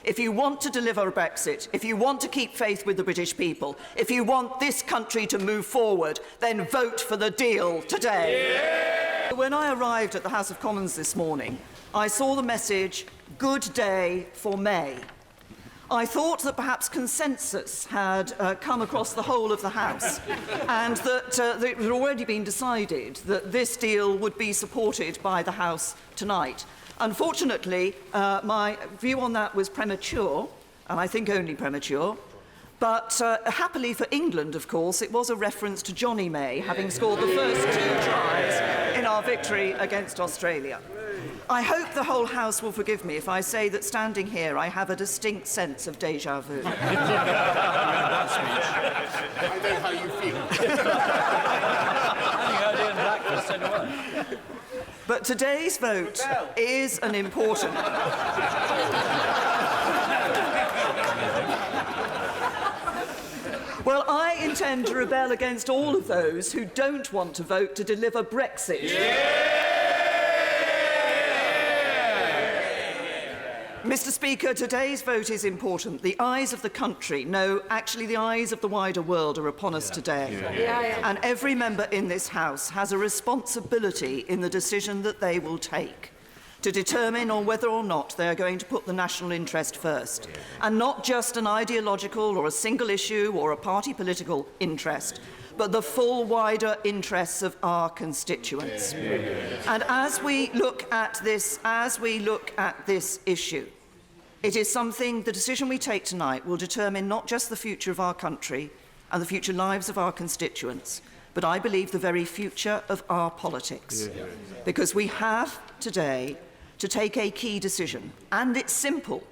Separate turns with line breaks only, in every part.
If you want to deliver a Brexit, if you want to keep faith with the British people, if you want this country to move forward, then vote for the deal today. Yeah! When I arrived at the House of Commons this morning, I saw the message, "Good day for May." I thought that perhaps consensus had come across the whole of the House and that it had already been decided that this deal would be supported by the House tonight. Unfortunately, my view on that was premature, and I think only premature. But happily for England, of course, it was a reference to Johnny May having scored the first 2 tries in our victory against Australia. I hope the whole House will forgive me if I say that standing here I have a distinct sense of déjà vu.
I know how you feel.
But today's vote is an important... Well, I intend to rebel against all of those who don't want to vote to deliver Brexit. Yeah! Mr. Speaker, today's vote is important. The eyes of the country, no, actually the eyes of the wider world are upon us today. And every member in this House has a responsibility in the decision that they will take to determine on whether or not they are going to put the national interest first, and not just an ideological or a single issue or a party political interest, but the full wider interests of our constituents. And as we look at this issue, it is something, the decision we take tonight will determine not just the future of our country and the future lives of our constituents, but I believe the very future of our politics. Because we have today to take a key decision, and it's simple.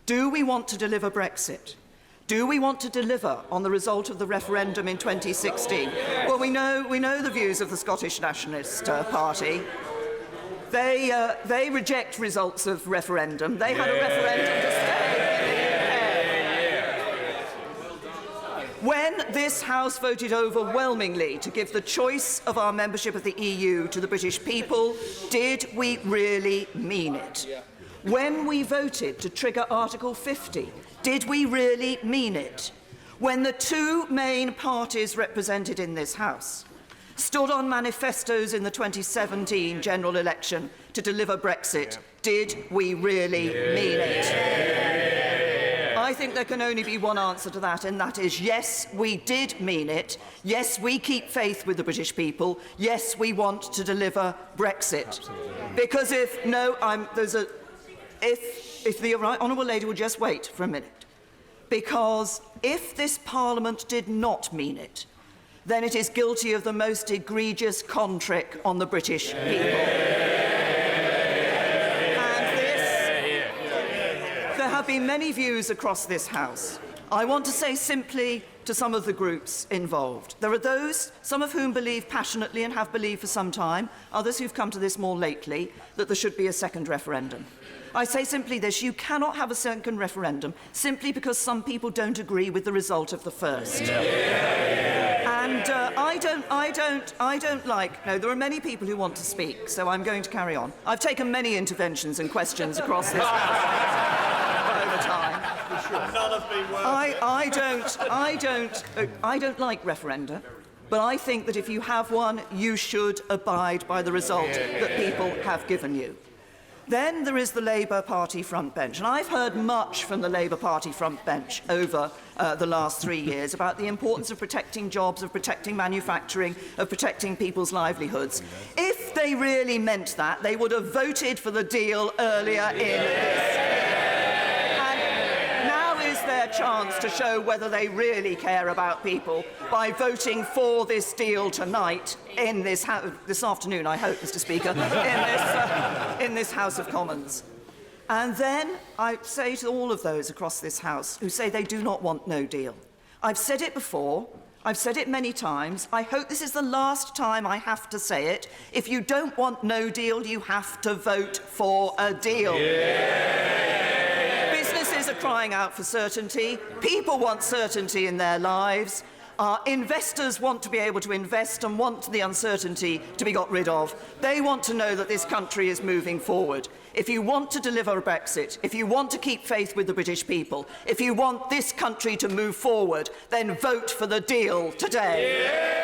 Do we want to deliver Brexit? Do we want to deliver on the result of the referendum in 2016? Well, we know the views of the Scottish Nationalist Party. They reject results of referendum. They had a referendum to stay. When this House voted overwhelmingly to give the choice of our membership of the EU to the British people, did we really mean it? When we voted to trigger Article 50, did we really mean it? When the 2 main parties represented in this House stood on manifestos in the 2017 general election to deliver Brexit, did we really mean it? I think there can only be one answer to that, and that is yes, we did mean it. Yes, we keep faith with the British people. Yes, we want to deliver Brexit. Absolutely. Because if the Honourable Lady will just wait for a minute, because if this Parliament did not mean it, then it is guilty of the most egregious con trick on the British people. And there have been many views across this House. I want to say simply to some of the groups involved. There are those, some of whom believe passionately and have believed for some time, others who've come to this more lately, that there should be a second referendum. I say simply this: you cannot have a second referendum simply because some people don't agree with the result of the first. And I don't like. No, there are many people who want to speak, so I'm going to carry on. I've taken many interventions and questions across this House over time.
None have been worth
I don't like referenda. But I think that if you have one, you should abide by the result that people have given you. Then there is the Labour Party front bench, and I've heard much from the Labour Party front bench over the last 3 years about the importance of protecting jobs, of protecting manufacturing, of protecting people's livelihoods. If they really meant that, they would have voted for the deal earlier in this. And now is their chance to show whether they really care about people by voting for this deal tonight in this afternoon, I hope, Mr. Speaker, in this House of Commons. And then I say to all of those across this House who say they do not want no deal, I've said it before, I've said it many times, I hope this is the last time I have to say it. If you don't want no deal, you have to vote for a deal. Businesses are crying out for certainty, people want certainty in their lives, Our investors want to be able to invest and want the uncertainty to be got rid of. They want to know that this country is moving forward. If you want to deliver a Brexit, if you want to keep faith with the British people, if you want this country to move forward, then vote for the deal today. Yeah!